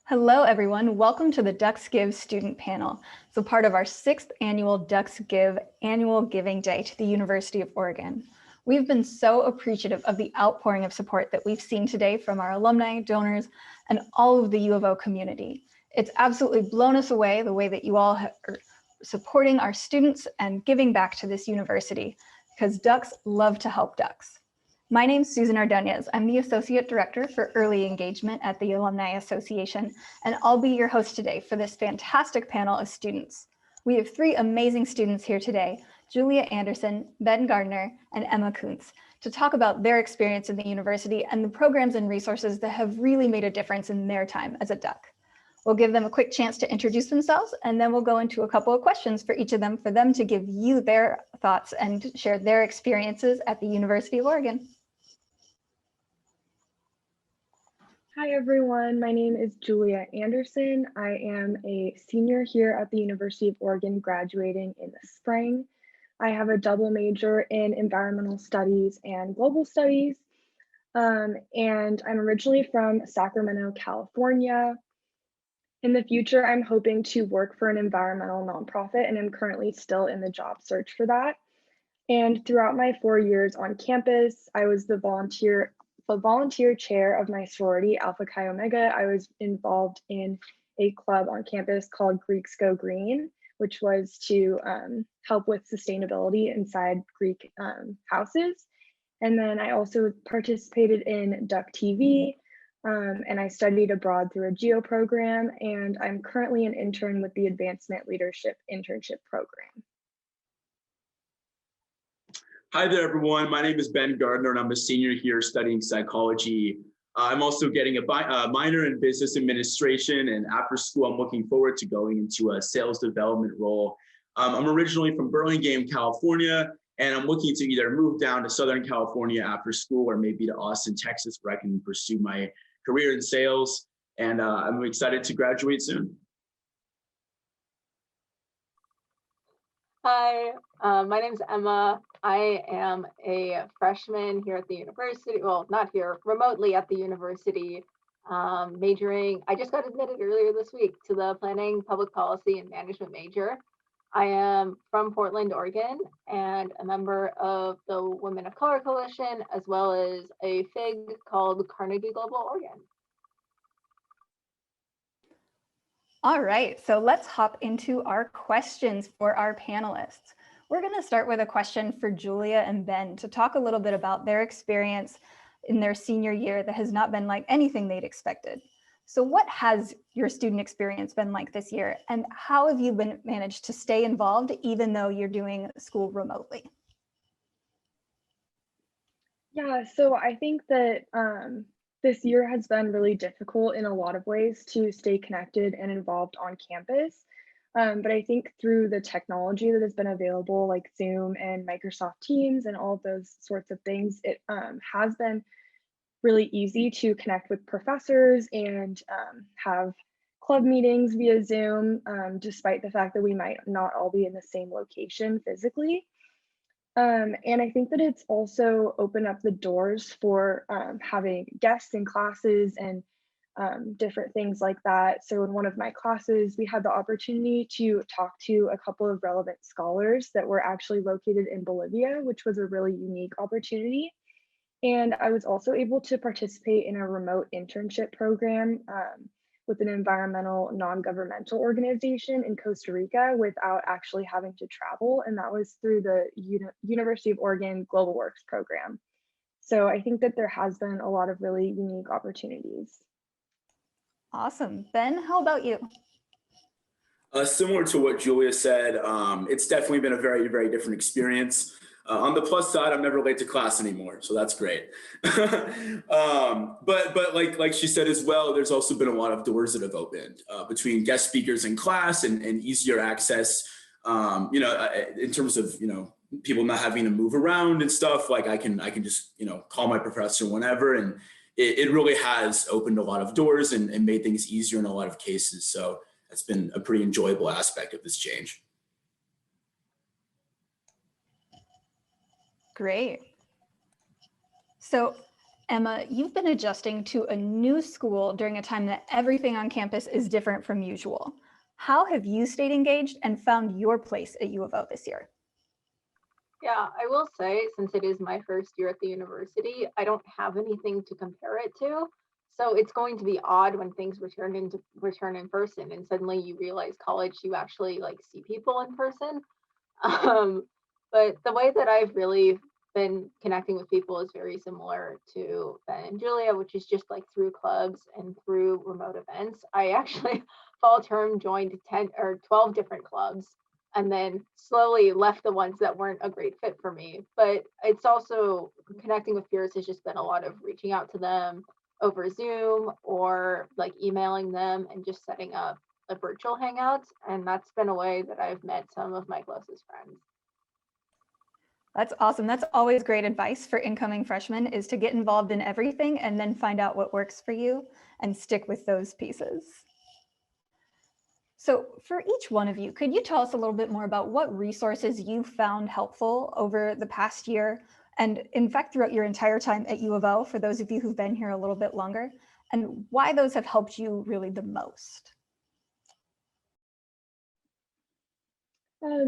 Hello, everyone. Welcome to the Ducks Give student panel. So part of our 6th annual Ducks Give annual Giving Day to the University of Oregon. We've been so appreciative of the outpouring of support that we've seen today from our alumni, donors, and all of the U of O community. It's absolutely blown us away the way that you all are supporting our students and giving back to this university, because Ducks love to help Ducks. My name's Susan Ordonez. I'm the Associate Director for Early Engagement at the Alumni Association, and I'll be your host today for this fantastic panel of students. We have 3 amazing students here today, Julia Anderson, Ben Gardner, and Emma Kuntz, to talk about their experience in the university and the programs and resources that have really made a difference in their time as a Duck. We'll give them a quick chance to introduce themselves, and then we'll go into a couple of questions for each of them for them to give you their thoughts and share their experiences at the University of Oregon. Hi everyone, my name is Julia Anderson. I am a senior here at the University of Oregon, graduating in the spring. I have a double major in environmental studies and global studies. And I'm originally from Sacramento, California. In the future, I'm hoping to work for an environmental nonprofit, and I'm currently still in the job search for that. And throughout my 4 years on campus, I was the volunteer chair of my sorority, Alpha Chi Omega. I was involved in a club on campus called Greeks Go Green, which was to help with sustainability inside Greek houses. And then I also participated in Duck TV, and I studied abroad through a GEO program, and I'm currently an intern with the Advancement Leadership Internship Program. Hi there, everyone. My name is Ben Gardner, and I'm a senior here studying psychology. I'm also getting a minor in business administration, and after school, I'm looking forward to going into a sales development role. I'm originally from Burlingame, California, and I'm looking to either move down to Southern California after school or maybe to Austin, Texas, where I can pursue my career in sales. And I'm excited to graduate soon. Hi, my name is Emma. I am a freshman here at the university. Well, not here, remotely at the university, majoring. I just got admitted earlier this week to the Planning, Public Policy, and Management major. I am from Portland, Oregon, and a member of the Women of Color Coalition, as well as a FIG called Carnegie Global Oregon. All right, so let's hop into our questions for our panelists. We're going to start with a question for Julia and Ben to talk a little bit about their experience in their senior year that has not been like anything they'd expected. So what has your student experience been like this year, and how have you managed to stay involved even though you're doing school remotely? Yeah, so I think that this year has been really difficult in a lot of ways to stay connected and involved on campus. But I think through the technology that has been available, like Zoom and Microsoft Teams and all of those sorts of things, it has been really easy to connect with professors and have club meetings via Zoom, despite the fact that we might not all be in the same location physically. And I think that it's also opened up the doors for having guests in classes and different things like that. So in one of my classes, we had the opportunity to talk to a couple of relevant scholars that were actually located in Bolivia, which was a really unique opportunity. And I was also able to participate in a remote internship program with an environmental non-governmental organization in Costa Rica without actually having to travel. And that was through the University of Oregon Global Works program. So I think that there has been a lot of really unique opportunities. Awesome. Ben, how about you? Similar to what Julia said, it's definitely been a very, very different experience. On the plus side, I'm never late to class anymore, so that's great. But like she said as well, there's also been a lot of doors that have opened between guest speakers in class and easier access. In terms of people not having to move around and stuff. Like I can just call my professor whenever, and it really has opened a lot of doors and made things easier in a lot of cases. So that's been a pretty enjoyable aspect of this change. Great. So Emma, you've been adjusting to a new school during a time that everything on campus is different from usual. How have you stayed engaged and found your place at U of O this year? Yeah, I will say, since it is my first year at the university, I don't have anything to compare it to. So it's going to be odd when things return in person, and suddenly you realize college, you actually like see people in person. Um, but the way that I've really been connecting with people is very similar to Ben and Julia, which is just like through clubs and through remote events. I actually fall term joined 10 or 12 different clubs and then slowly left the ones that weren't a great fit for me. But it's also connecting with peers has just been a lot of reaching out to them over Zoom or like emailing them and just setting up a virtual hangouts. And that's been a way that I've met some of my closest friends. That's awesome. That's always great advice for incoming freshmen, is to get involved in everything and then find out what works for you and stick with those pieces. So for each one of you, could you tell us a little bit more about what resources you found helpful over the past year, and in fact, throughout your entire time at U of O, for those of you who've been here a little bit longer, and why those have helped you really the most?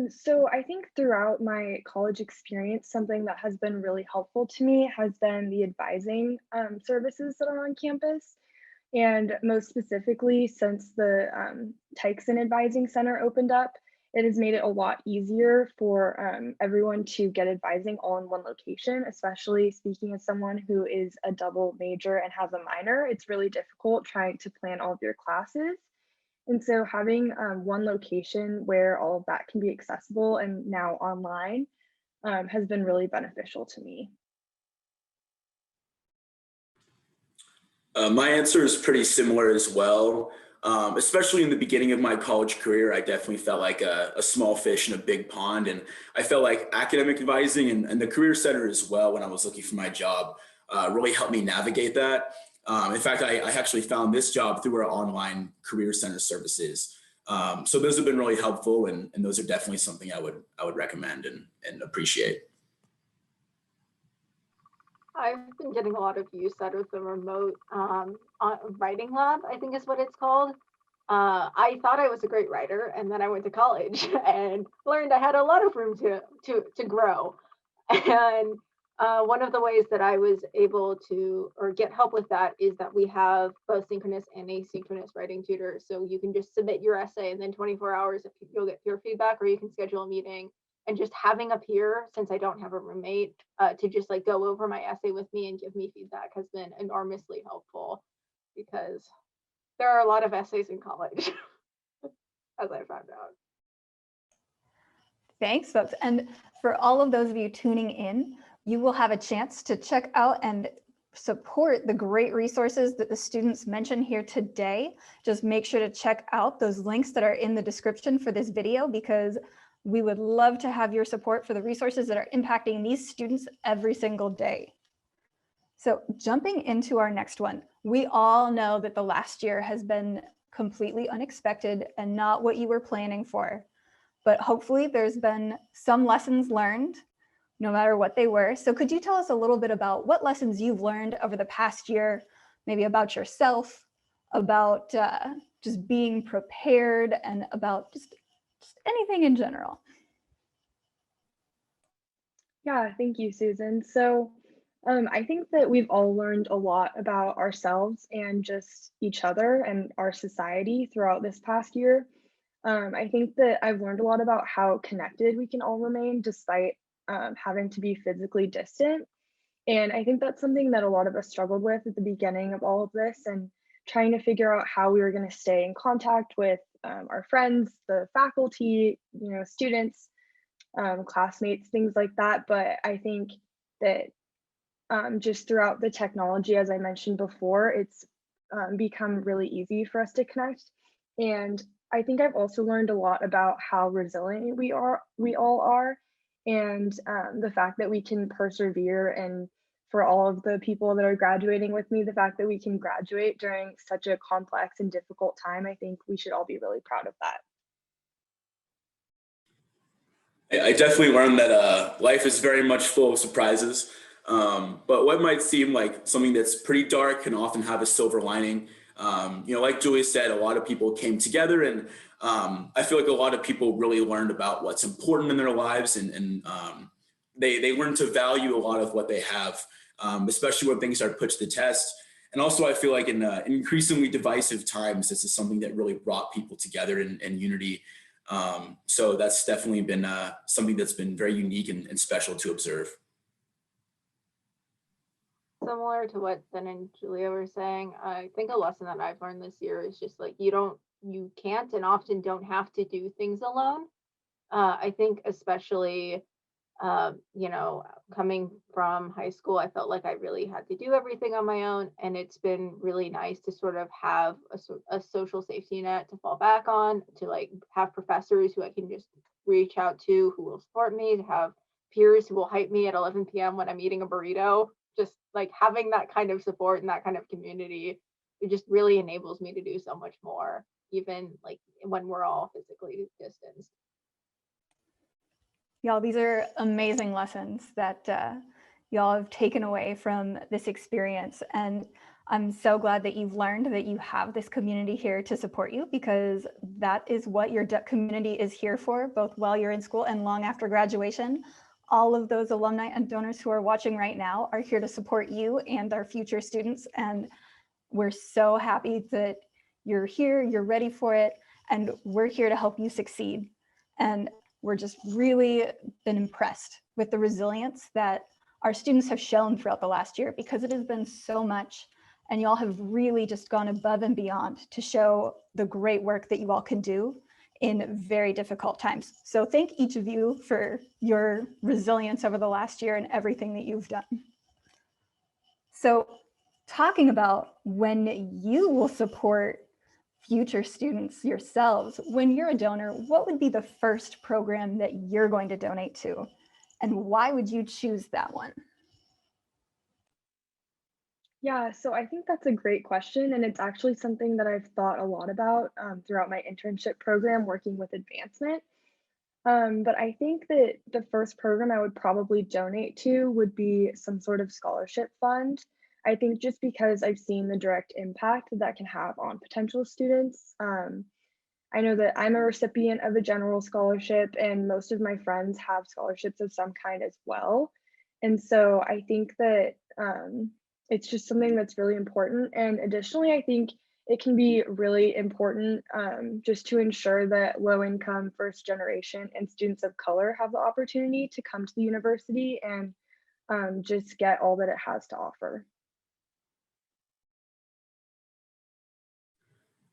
So I think throughout my college experience, something that has been really helpful to me has been the advising services that are on campus. And most specifically, since the Tykeson Advising Center opened up, it has made it a lot easier for everyone to get advising all in one location, especially speaking as someone who is a double major and has a minor. It's really difficult trying to plan all of your classes. And so having one location where all of that can be accessible and now online has been really beneficial to me. My answer is pretty similar as well. Especially in the beginning of my college career, I definitely felt like a small fish in a big pond. And I felt like academic advising and the Career Center as well, when I was looking for my job, really helped me navigate that. In fact, I actually found this job through our online Career Center services. So those have been really helpful, and those are definitely something I would recommend and appreciate. I've been getting a lot of use out of the remote writing lab, I think is what it's called. I thought I was a great writer, and then I went to college and learned I had a lot of room to grow. And one of the ways that I was able to or get help with that is that we have both synchronous and asynchronous writing tutors. So you can just submit your essay, and then 24 hours if you'll get peer feedback, or you can schedule a meeting. And just having a peer, since I don't have a roommate, to just like go over my essay with me and give me feedback has been enormously helpful, because there are a lot of essays in college, as I found out. Thanks, folks. And for all of those of you tuning in, you will have a chance to check out and support the great resources that the students mentioned here today. Just make sure to check out those links that are in the description for this video, because we would love to have your support for the resources that are impacting these students every single day. So jumping into our next one, we all know that the last year has been completely unexpected and not what you were planning for. But hopefully there's been some lessons learned, no matter what they were. So could you tell us a little bit about what lessons you've learned over the past year, maybe about yourself, about just being prepared, and about just anything in general? Yeah, thank you, Susan. So I think that we've all learned a lot about ourselves and just each other and our society throughout this past year. I think that I've learned a lot about how connected we can all remain despite having to be physically distant. And I think that's something that a lot of us struggled with at the beginning of all of this, and trying to figure out how we were going to stay in contact with our friends, the faculty, students, classmates, things like that. But I think that just throughout the technology, as I mentioned before, it's become really easy for us to connect. And I think I've also learned a lot about how resilient we all are, and the fact that we can persevere. And for all of the people that are graduating with me, the fact that we can graduate during such a complex and difficult time, I think we should all be really proud of that. I definitely learned that life is very much full of surprises. But what might seem like something that's pretty dark can often have a silver lining. Like Julia said, a lot of people came together, and I feel like a lot of people really learned about what's important in their lives, and they learn to value a lot of what they have, especially when things are put to the test. And also, I feel like in increasingly divisive times, this is something that really brought people together in unity. So that's definitely been something that's been very unique and special to observe. Similar to what Ben and Julia were saying, I think a lesson that I've learned this year is just like you can't and often don't have to do things alone. I think especially coming from high school, I felt like I really had to do everything on my own. And it's been really nice to sort of have a social safety net to fall back on, to like have professors who I can just reach out to who will support me, to have peers who will hype me at 11 p.m. when I'm eating a burrito. Just like having that kind of support and that kind of community, it just really enables me to do so much more, even like when we're all physically distanced. Y'all, these are amazing lessons that y'all have taken away from this experience. And I'm so glad that you've learned that you have this community here to support you, because that is what your community is here for, both while you're in school and long after graduation. All of those alumni and donors who are watching right now are here to support you and our future students. And we're so happy that you're here, you're ready for it, and we're here to help you succeed. And we're just really been impressed with the resilience that our students have shown throughout the last year, because it has been so much, and y'all have really just gone above and beyond to show the great work that you all can do in very difficult times. So thank each of you for your resilience over the last year and everything that you've done. So talking about when you will support future students yourselves, when you're a donor, what would be the first program that you're going to donate to? And why would you choose that one? Yeah, so I think that's a great question, and it's actually something that I've thought a lot about throughout my internship program working with advancement. But I think that the first program I would probably donate to would be some sort of scholarship fund. I think just because I've seen the direct impact that can have on potential students. I know that I'm a recipient of a general scholarship, and most of my friends have scholarships of some kind as well. And so I think that it's just something that's really important. And additionally, I think it can be really important just to ensure that low income, first generation, and students of color have the opportunity to come to the university and just get all that it has to offer.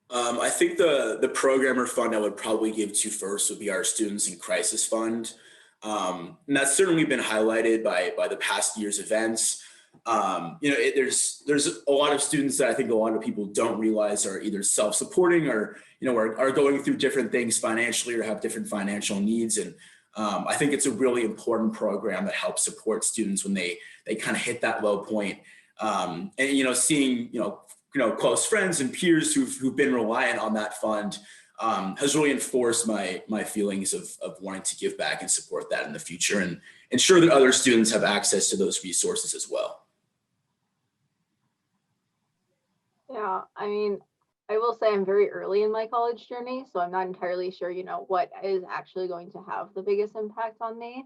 I think the program or fund I would probably give to first would be our Students in Crisis Fund. And that's certainly been highlighted by the past year's events. There's a lot of students that I think a lot of people don't realize are either self-supporting or are going through different things financially or have different financial needs. And I think it's a really important program that helps support students when they kind of hit that low point. And seeing close friends and peers who've been reliant on that fund has really enforced my feelings of wanting to give back and support that in the future, and ensure that other students have access to those resources as well. Yeah, I mean, I will say I'm very early in my college journey, so I'm not entirely sure, what is actually going to have the biggest impact on me.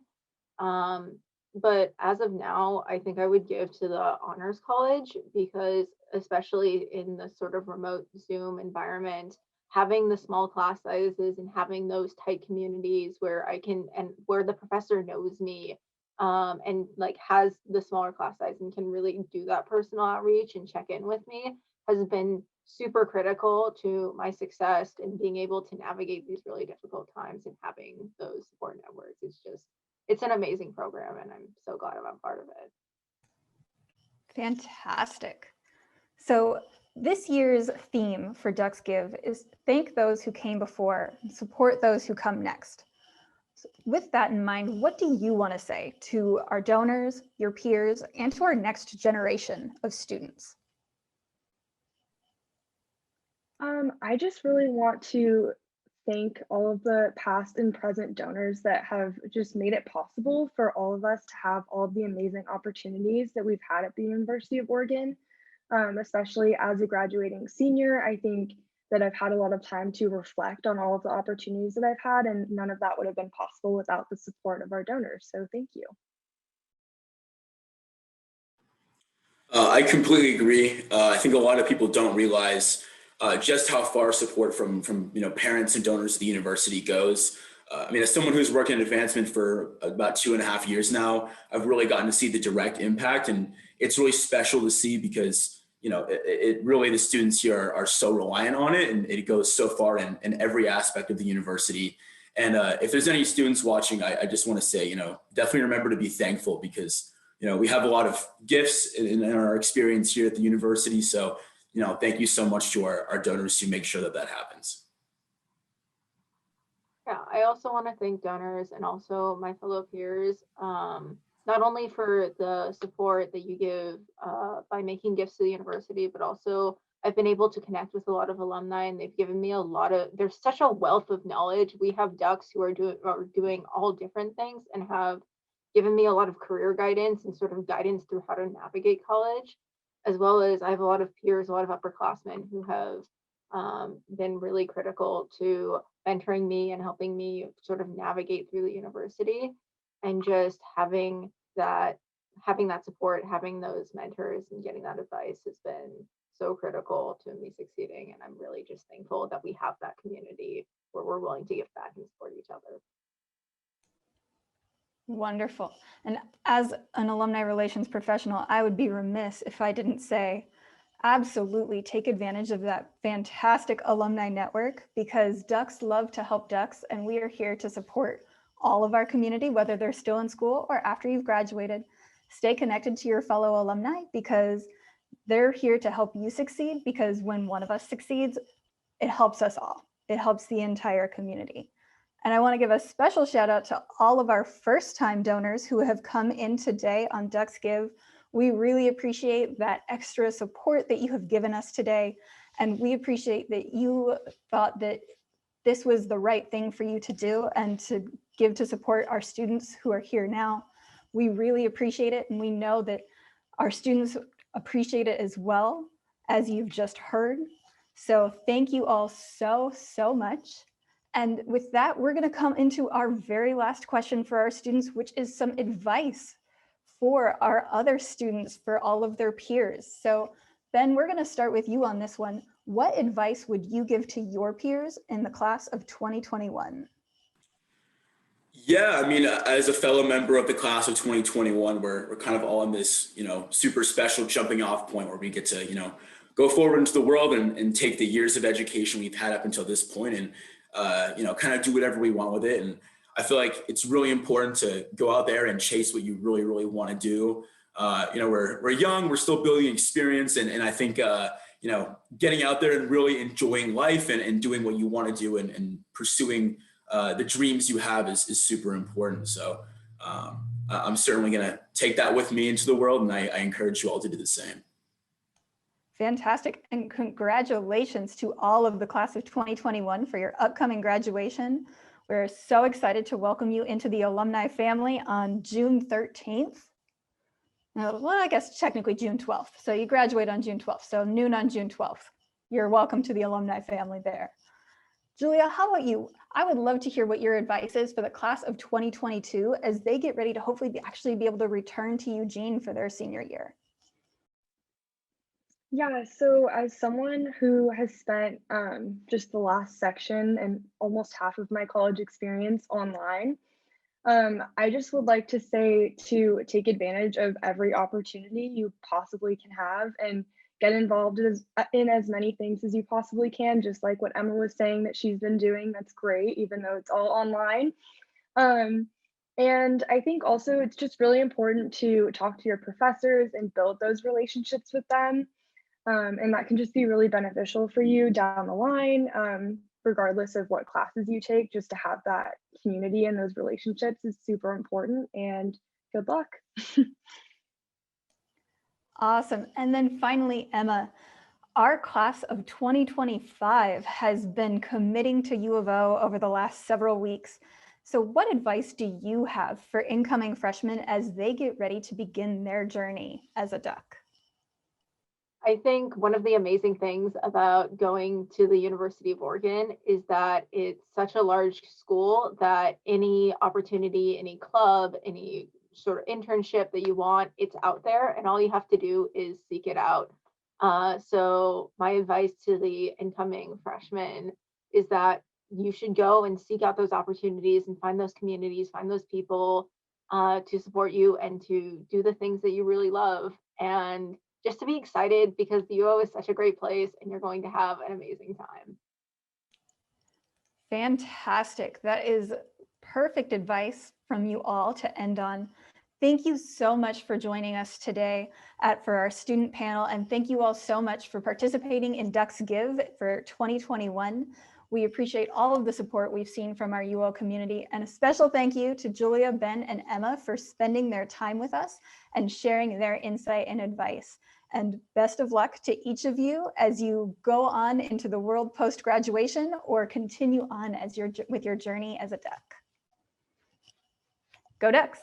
But as of now, I think I would give to the honors college, because especially in the sort of remote Zoom environment, having the small class sizes and having those tight communities where I can, and where the professor knows me, and like has the smaller class size and can really do that personal outreach and check in with me, has been super critical to my success and being able to navigate these really difficult times, and having those support networks. It's an amazing program, and I'm so glad I'm a part of it. Fantastic. So this year's theme for Ducks Give is thank those who came before and support those who come next. So with that in mind, what do you want to say to our donors, your peers, and to our next generation of students? I just really want to thank all of the past and present donors that have just made it possible for all of us to have all of the amazing opportunities that we've had at the University of Oregon. Especially as a graduating senior, I think that I've had a lot of time to reflect on all of the opportunities that I've had, and none of that would have been possible without the support of our donors. So thank you. I completely agree. I think a lot of people don't realize just how far support from parents and donors of the university goes. I mean, as someone who's worked in advancement for about 2.5 years now, I've really gotten to see the direct impact, and it's really special to see because it really, the students here are so reliant on it, and it goes so far in every aspect of the university. And if there's any students watching, I just want to say, definitely remember to be thankful because we have a lot of gifts in our experience here at the university. So, thank you so much to our donors who make sure that that happens. Yeah, I also want to thank donors and also my fellow peers, not only for the support that you give by making gifts to the university, but also I've been able to connect with a lot of alumni, and they've given me there's such a wealth of knowledge. We have ducks who are doing all different things and have given me a lot of career guidance and sort of guidance through how to navigate college, as well as I have a lot of peers, a lot of upperclassmen who have been really critical to mentoring me and helping me sort of navigate through the university. And just having that support, having those mentors and getting that advice has been so critical to me succeeding. And I'm really just thankful that we have that community where we're willing to give back and support each other. Wonderful. And as an alumni relations professional, I would be remiss if I didn't say, absolutely take advantage of that fantastic alumni network, because Ducks love to help Ducks, and we are here to support all of our community, whether they're still in school or after you've graduated. Stay connected to your fellow alumni because they're here to help you succeed, because when one of us succeeds, it helps us all. It helps the entire community. And I want to give a special shout out to all of our first-time donors who have come in today on Ducks Give. We really appreciate that extra support that you have given us today. And we appreciate that you thought that this was the right thing for you to do and to give to support our students who are here now. We really appreciate it. And we know that our students appreciate it as well, as you've just heard. So thank you all so, so much. And with that, we're going to come into our very last question for our students, which is some advice for our other students, for all of their peers. So Ben, we're going to start with you on this one. What advice would you give to your peers in the class of 2021? Yeah, I mean, as a fellow member of the class of 2021, we're kind of all in this, super special jumping off point where we get to, go forward into the world and take the years of education we've had up until this point and, kind of do whatever we want with it. And I feel like it's really important to go out there and chase what you really, really want to do. We're young, we're still building experience. And I think, getting out there and really enjoying life and doing what you want to do and pursuing the dreams you have is super important. So I'm certainly going to take that with me into the world, and I encourage you all to do the same. Fantastic. And congratulations to all of the class of 2021 for your upcoming graduation. We're so excited to welcome you into the alumni family on June 13th. Well, I guess technically June 12th. So you graduate on June 12th. So noon on June 12th. You're welcome to the alumni family there. Julia, how about you? I would love to hear what your advice is for the class of 2022 as they get ready to hopefully actually be able to return to Eugene for their senior year. Yeah, so as someone who has spent just the last section and almost half of my college experience online, I just would like to say to take advantage of every opportunity you possibly can have and get involved in as many things as you possibly can, just like what Emma was saying that she's been doing. That's great, even though it's all online. And I think also it's just really important to talk to your professors and build those relationships with them. And that can just be really beneficial for you down the line, regardless of what classes you take. Just to have that community and those relationships is super important, and good luck. Awesome. And then finally, Emma, Our class of 2025 has been committing to U of O over the last several weeks. So what advice do you have for incoming freshmen as they get ready to begin their journey as a Duck? I think one of the amazing things about going to the University of Oregon is that it's such a large school that any opportunity, any club, any sort of internship that you want, it's out there, and all you have to do is seek it out. So my advice to the incoming freshmen is that you should go and seek out those opportunities and find those communities, find those people to support you and to do the things that you really love. And just to be excited because the UO is such a great place and you're going to have an amazing time. Fantastic. That is perfect advice from you all to end on. Thank you so much for joining us today for our student panel, and thank you all so much for participating in Ducks Give for 2021. We appreciate all of the support we've seen from our UO community, and a special thank you to Julia, Ben, and Emma for spending their time with us and sharing their insight and advice. And best of luck to each of you as you go on into the world post-graduation or continue on with your journey as a Duck. Go Ducks!